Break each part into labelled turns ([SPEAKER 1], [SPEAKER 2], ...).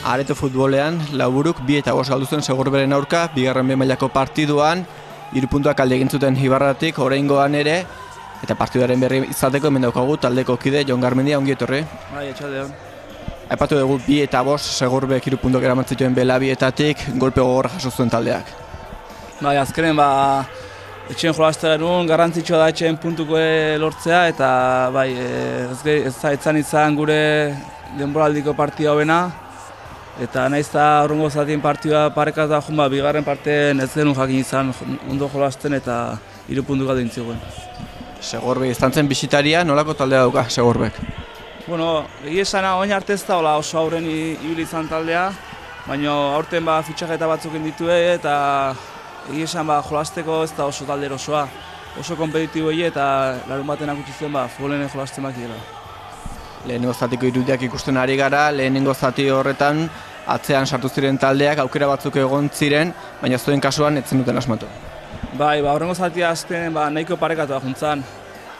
[SPEAKER 1] Areto futbolean, Lauburuk 2-5 galdu zuen Segorberen aurka, bigarren B mailako partiduan, 3 puntuak alde egin zuten Ibarratik, oraingoan ere, eta partiduaren berri izateko hemen daukagu taldeko kide Jon Garmendia, ongi etorri.
[SPEAKER 2] Bai, etxaldeon.
[SPEAKER 1] Aipatu dugu 2-5 Segorbek 3 puntuak eraman zituen B-bietatik, golpe gogorra jaso zuen taldeak.
[SPEAKER 2] Bai, azkenen etxeen jolazte genuen, garrantzitsua da etxeen puntuko lortzea, eta bai, ez izan gure denboraldiko partida hobena. Eta nahiz eta horrengo zatien partida parekaz da joan, bigarren parteen ez genuen jakin izan ondo jolazten eta 3 puntu galdu intzigoen.
[SPEAKER 1] Segorbek izan zen bisitaria, nolako taldea dauka Segorbek?
[SPEAKER 2] Bueno, egia esana oin arte ez da oso aurren ibili izan taldea, baina aurten fitxaketa batzuk ditue eta egia esan jolazteko ez da oso talde erosoa. Oso kompetitiboi eta larun baten akutsi zuen futbolen jolazten bakiela.
[SPEAKER 1] Lehenengo zatiko irudiak ikusten ari gara, lehenengo zati horretan atzean sartu ziren taldeak, aukera batzuk egon ziren, baina zuen kasuan ez zenuten asmatu.
[SPEAKER 2] Bai, horrengo zatia azken nahiko parekatu da juntzan.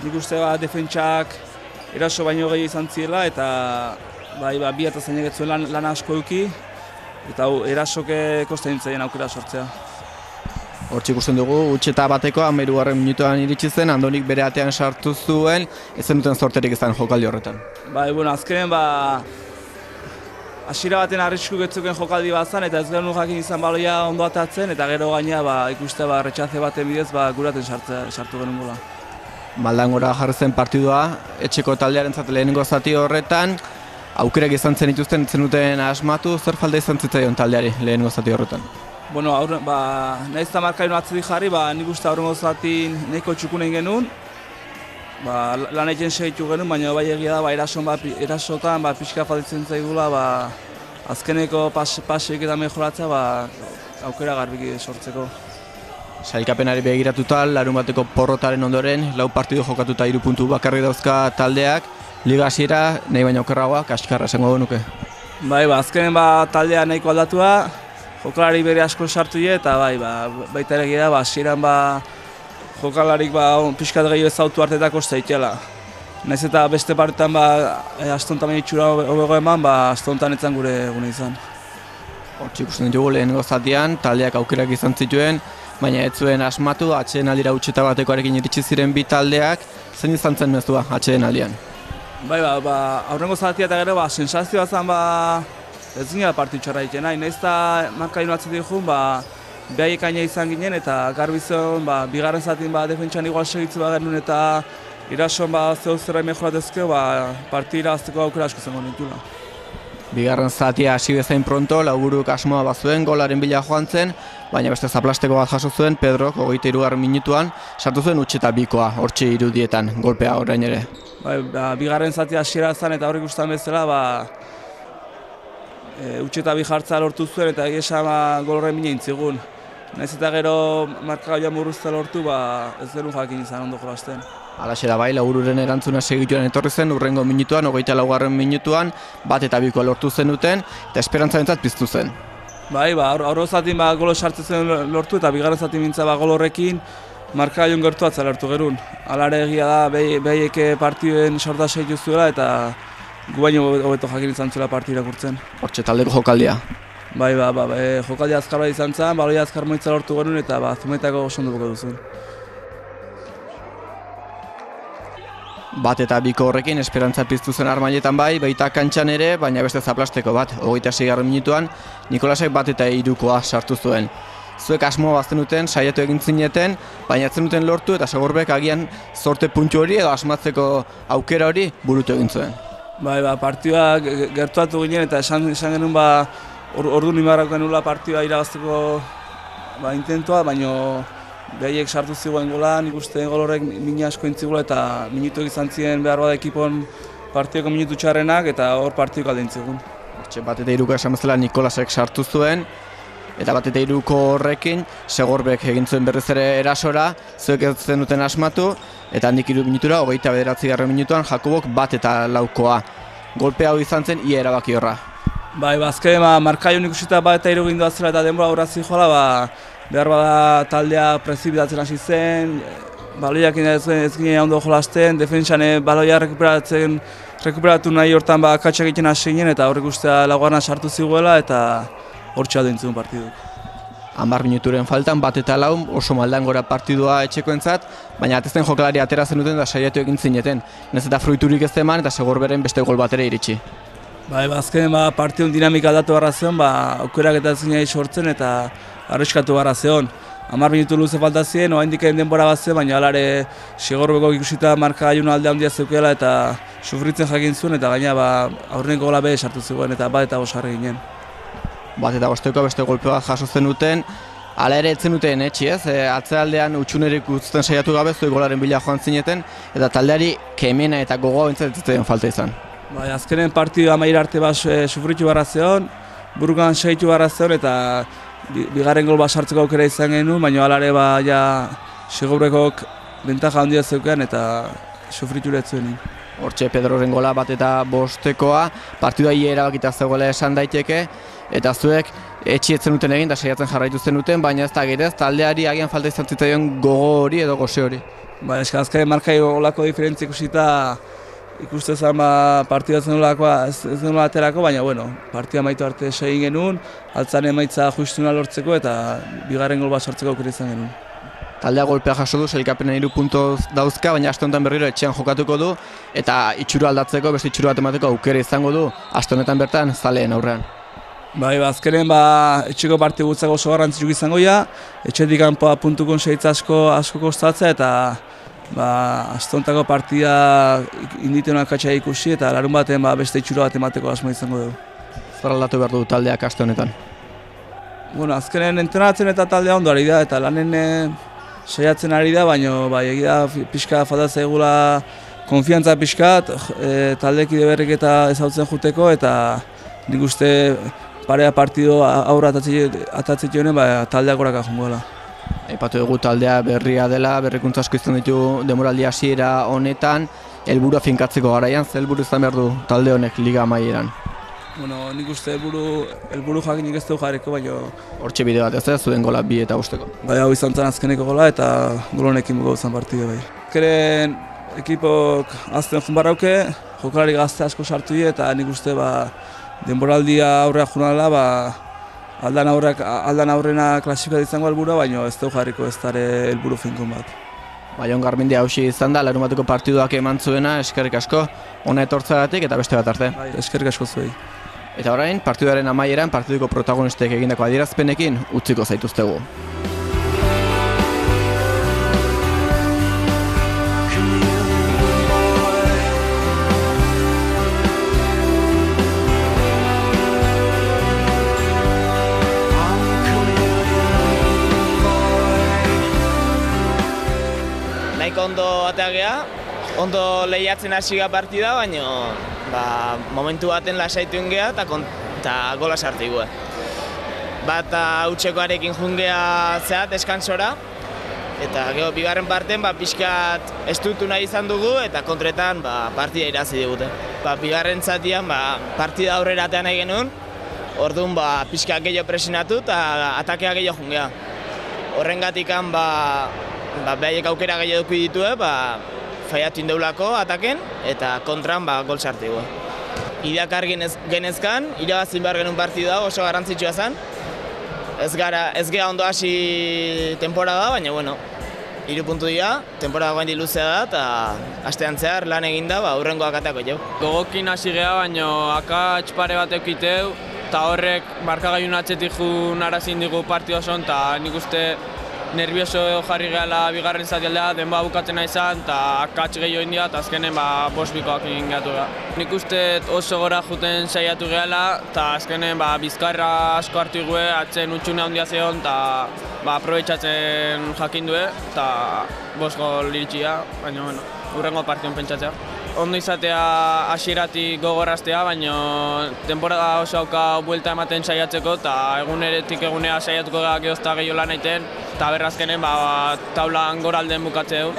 [SPEAKER 2] Nik uste defentsak eraso baino gehi izan zirela eta bi eta zainak ez zuen lan asko eduki eta erasoke kosta dintzaien aukera sortzea.
[SPEAKER 1] Hortxe ikusten dugu, 8-bateko 13. minutuan iritsi zen, Andonik bere atean sartu zuen, ez zenuten zorterik izan jokaldi horretan.
[SPEAKER 2] Bai, azkenen hasiera baten arrisku getzuken jokaldi bat zen, eta ez genuen jakin izan baloia ondo atatzen, eta gero gaina ikuste retxaze baten bidez guraten sartu genuen gola.
[SPEAKER 1] Maldangora jarri zen partidua, etxeko taldearentzat lehenengo zati horretan, aukerak izan zen ituzten zenuten asmatu, zer falta izan zitzaion taldeari lehenengo zati horretan?
[SPEAKER 2] Bueno, nahiz eta markaino atzetik jarri, nik uste aurrengo zatin nahiko txukunen genuen. Lan egiten segitu genuen, baina bai egia da erasotan pixka falditzen zaigula azkeneko paseik eta mejoratzea aukera garbiki sortzeko.
[SPEAKER 1] Sailkapenari begiratuta, larun bateko porrotaren ondoren, 4 partidu jokatuta 3 puntu bakarri dauzka taldeak, liga hasiera nahi baina okerragoa, kaskarra esango genuke.
[SPEAKER 2] Bai, azkenen taldea nahiko aldatua, jokalari bere asko sartu eta baita ere egia da, hasieran jokalarik pixkat gehiago ezautu artetak kosta itela. Nahiz eta beste partetan astontan itxura hobego eman, astontan etzan gure egune izan.
[SPEAKER 1] Hortxe ikusten dugu lehenengo zatian, taldeak aukerak izan zituen, baina ez zuen asmatu, atxeden aldira 8-batekoarekin iritsi ziren bi taldeak, zein izan zen mezua atxeden aldian?
[SPEAKER 2] Bai, aurrengo zatia eta gero sensazioa zen ez ginen partitxarra egiten nahi, nahiz eta markaino atzetik jun, behaiek aina izan ginen eta garbizion bigarren zatin defentsan igual segitzu genuen eta irason zeu zerrai mejoratezkeo partida azteko aukera asko zengo nintula.
[SPEAKER 1] Bigarren zatia hasi bezain pronto, Lauburuk asmoa bazuen, golaren bila joan zen, baina beste zaplasteko bat jaso zuen, Pedrok 23. minutuan, sartu zuen 8-2koa, hortxe irudietan, golpea orain ere.
[SPEAKER 2] Bigarren zatia hasiera zen eta horrik ustean bezala, 8-2 jartza lortu zuen eta egia gol horren mina intzigun. Nahiz eta gero markagailua murruzta lortu, ez genuen jakin izan ondo jolazten.
[SPEAKER 1] Halaxe da bai, Laubururen erantzuna segituan etorri zen, urrengo minutuan, 24. minutuan, 1-2 lortu zenuten, eta esperantzarentzat piztu zen.
[SPEAKER 2] Bai, aurro zatin golo sartzen zen lortu eta bigarren zatin mintza gol horrekin markagailun gertu atzela lortu gerun. Alare egia da, behiek partiduen sorta segitu zuela eta gu baino hobeto jakin izan zuela partida irakurtzen.
[SPEAKER 1] Hortxe taldeko jokaldia.
[SPEAKER 2] Bai, jokaldia azkar bat izan zen, baloia azkar moitza lortu genuen eta zumetako oso ondo boko duzuen.
[SPEAKER 1] 1-2 horrekin esperantza piztu zen Armailetan baita kantxan ere, baina beste zaplasteko bat, 26. minutuan, Nikolasek 1-3koa sartu zuen. Zuek asmoa baztenuten, saiatu egin zineten, baina ez zenuten lortu eta Segorbek agian zorte puntu hori edo asmatzeko aukera hori burutu egin zuen.
[SPEAKER 2] Bai, partidua gertuatu ginen eta esan genuen ordu nimarrak genuela partidua irabazteko intentoa, baina behaiek sartu zigoen gola, nik uste gol horrek mina asko intzigula eta minutuak izan ziren behar bada ekipon partidako minutu txarrenak eta hor partiduk alde intzigun.
[SPEAKER 1] 1-3 esan bezala Nikolasek sartu zuen, eta 1-3 horrekin Segorbek egin zuen berriz ere erasora, zuek ez zenuten asmatu, eta handik 3 minutura, 29. minutuan Jakobok 1-4koa. Golpe hau izan zen ia erabaki horra.
[SPEAKER 2] Bai, azken markaion ikusita 1-3 gindu azela eta denbora horra zijoala, behar bada taldea prezipitatzen hasi zen, baloiak ez ginen ondo jolasten, defentsan baloia rekuperatu nahi hortan akatsak egiten hasi ginen eta horrek ustea laugarna sartu ziguela eta hortxe aldo intzun partiduk.
[SPEAKER 1] 10 minuturen faltan bat eta lau oso maldan gora partidua etxekoentzat, baina atesten jokalari atera zenuten da saiatu egin zineten. Nez eta fruiturik ez eman eta segor beren beste gol batera iritsi.
[SPEAKER 2] Azken partidun dinamika aldatu barra zeon, aukerak eta zinei sortzen eta arriskatu barra zeon. 10 minutu luze falta ziren, oraindik denbora bat zen, baina alare Segorbeko ikusita markagailuna alde handia zeukeela eta sufritzen jakin zuen eta gaina aurreneko gola be sartu zegoen eta bat eta bosgarri ginen.
[SPEAKER 1] Bat eta bosteko beste golpe bat jaso zenuten, hala ere etzen duten etxi ez, atzealdean utxunerik utzten saiatu gabe zuek golaren bila joan zineten eta taldeari kemena eta gogoa bentzatzen falta izan.
[SPEAKER 2] Azkenen partidu amaira arte sufritu barra zeon, burukan saitu barra zeon eta bigarren gol sartzeko aukera izan genuen, baina alare Segorbrekok bentaja handia zeukean eta sufritu letzuen.
[SPEAKER 1] Hortxe Pedroren gola bat eta bostekoa, partidua erabakita zegoela esan daiteke, eta zuek etxi etzen duten egin eta saiatzen jarraitu zenuten, baina ez da gerez, taldeari agian falta izan zitzaion gogo hori edo gose hori.
[SPEAKER 2] Azken markai olako diferentzia ikusita ikuste zen partida ez denula aterako, baina partida maitu arte segin genuen, altzan emaitza justuna lortzeko eta bigarren gol bat sortzeko aukera izan genuen.
[SPEAKER 1] Taldea golpea jaso du, sailkapena 3 puntu dauzka, baina aste honetan berriro etxean jokatuko du eta itxuru aldatzeko, beste itxuru bat emateko aukera izango du aste honetan bertan zaleen aurrean.
[SPEAKER 2] Azkenen etxeko partidu gutzako oso garrantzitsuk izango ja, etxetik kanpoa puntukon seitza asko kostatzea eta aste honetako partida inditen akatsa ikusi eta larun baten beste itxuru bat emateko asmo izango dugu.
[SPEAKER 1] Zer aldatu behar du taldeak aste honetan?
[SPEAKER 2] Azkenen entrenatzen eta taldea ondo ari da eta lanen saiatzen ari da, baina egia pixka falta zaigula konfiantza pixkat, taldekide berrik eta ezautzen juteko eta nik uste parea partido aurra atatzen jonen taldeak goraka jongo dela.
[SPEAKER 1] Aipatu dugu taldea berria dela, berrikuntza asko izan ditu denboraldi hasiera honetan, helburua finkatzeko garaian, ze helburu izan behar du talde honek liga amaieran?
[SPEAKER 2] Nik uste helburu jakinik ez dugu jarriko, baina...
[SPEAKER 1] Hortxe bide bat ez da, zuen gola 2 eta bosteko.
[SPEAKER 2] Hau izan zen azkeneko gola eta gol honekin buko zen partide bai. Azkenen ekipok azten joan barrauke, jokalari gazte asko sartu eta nik uste denboraldia aurrea junala, aldan aurrena klasifikatzen izango helburua, baina ez dugu jarriko ez dara helburu finkon bat.
[SPEAKER 1] Jon Garmendia hausi izan da, larunbateko partiduak eman zuena, eskerrik asko, ona etortzeagatik eta beste bat arte.
[SPEAKER 2] Eskerrik asko zuei.
[SPEAKER 1] Eta orain, partiduaren amaieran, partiduko protagonistek egindako adierazpenekin utziko zaituztegu.
[SPEAKER 3] Nahiko ondo ateagea, ondo lehiatzen hasi ga partida, baina momentu baten lasaituen geha eta gola sartu igua. Bat hutsekoarekin jungea deskansora, eta gero bigarren parten pixkat estutu nahi izan dugu eta kontretan partida irazi digute. Bigarren zatian partida aurrera atean nahi genuen, orduan pixkat gehiago presionatu eta atakea gehiago jungea. Horrengatikan behaiek aukera gehiago duki ditue, faiatu indeulako ataken eta kontran gol sartu dugu. Idakar genezkan, irabazin behar genuen partida oso garrantzitsua zen. Ez geha ondo hasi temporada, baina 3 puntu dira, temporada gaindi luzea da eta astean zehar lan eginda hurrengoak atako jau.
[SPEAKER 4] Gogokin hasi geha, baina akats pare bat eukiteu eta horrek markagailun atzetik jun arazin digu partida oson eta nik uste nervioso jarri gehala bigarren zatialdea, denboa bukatzen nahi izan eta akats gehiago india eta azkenen 5-bikoak egin gehatu geha. Nik uste oso gora juten saiatu gehala eta azkenen bizkarra asko hartu igue, atzen utxune handia zeon eta aprobetxatzen jakin due eta 5 gol iritsia, baina hurrengo partion pentsatzea. Ondo izatea hasieratik gogorraztea, baina temporada oso hauka buelta ematen saiatzeko eta eguneretik egunea saiatuko gara geozta gehiago lan egiten eta berrazkenen taulan goralden bukatzeu.